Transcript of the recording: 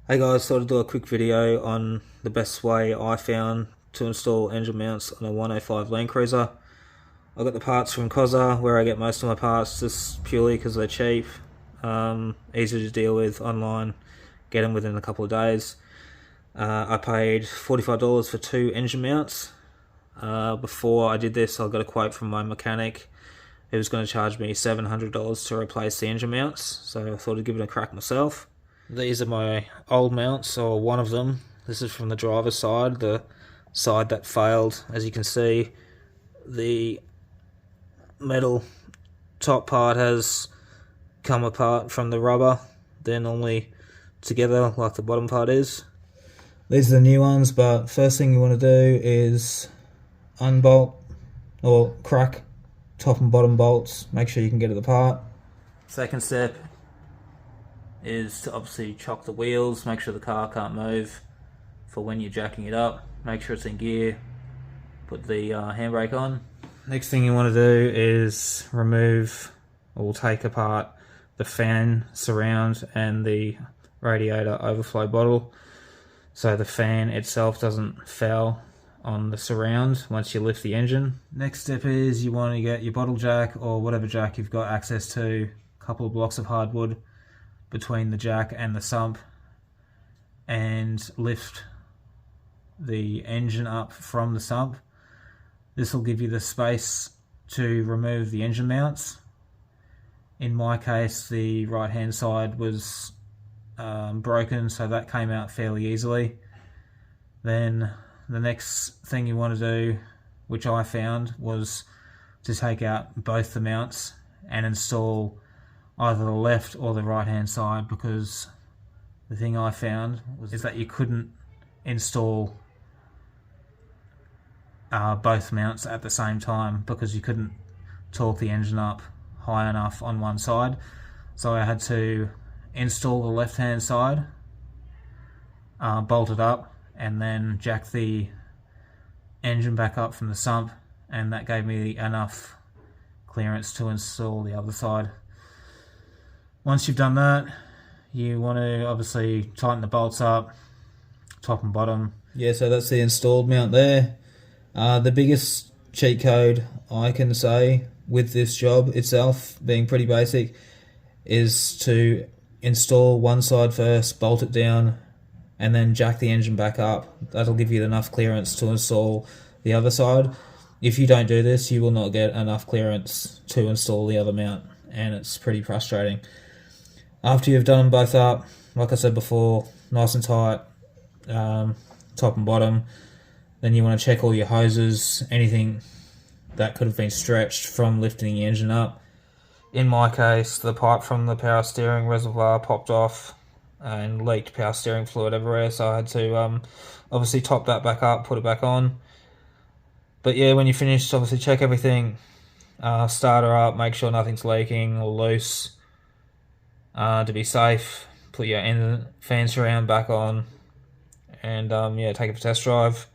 Hey guys, thought I'd do a quick video on the best way I found to install engine mounts on a 105 Landcruiser. I got the parts from Cozza, where I get most of my parts, just purely because they're cheap, easy to deal with online, get them within a couple of days. I paid $45 for 2 engine mounts. Before I did this, I got a quote from my mechanic who was going to charge me $700 to replace the engine mounts, so I thought I'd give it a crack myself. These are my old mounts, or one of them. This is from the driver's side, the side that failed. As you can see, the metal top part has come apart from the rubber. They're normally together like the bottom part is. These are the new ones, but first thing you want to do is unbolt or crack top and bottom bolts. Make sure you can get it apart. Second step is to obviously chock the wheels, make sure the car can't move for when you're jacking it up, make sure it's in gear, put the handbrake on. Next thing you want to do is remove or take apart the fan surround and the radiator overflow bottle so the fan itself doesn't foul on the surround once you lift the engine. Next step is you want to get your bottle jack or whatever jack you've got access to, a couple of blocks of hardwood between the jack and the sump, and lift the engine up from the sump. This will give you the space to remove the engine mounts. In my case, the right hand side was broken, so that came out fairly easily. Then the next thing you want to do, which I found, was to take out both the mounts and install either the left or the right hand side, because the thing I found is that you couldn't install both mounts at the same time because you couldn't torque the engine up high enough on one side. So I had to install the left hand side, bolt it up, and then jack the engine back up from the sump, and that gave me enough clearance to install the other side. Once you've done that, you want to obviously tighten the bolts up, top and bottom. Yeah, so that's the installed mount there. The biggest cheat code I can say with this job itself, being pretty basic, is to install one side first, bolt it down, and then jack the engine back up. That'll give you enough clearance to install the other side. If you don't do this, you will not get enough clearance to install the other mount, and it's pretty frustrating. After you've done them both up, like I said before, nice and tight, top and bottom, then you want to check all your hoses, anything that could have been stretched from lifting the engine up. In my case, the pipe from the power steering reservoir popped off and leaked power steering fluid everywhere, so I had to obviously top that back up, put it back on. But yeah, when you're finished, obviously check everything, start her up, make sure nothing's leaking or loose. To be safe, put your fan surround back on, and yeah, take it for a test drive.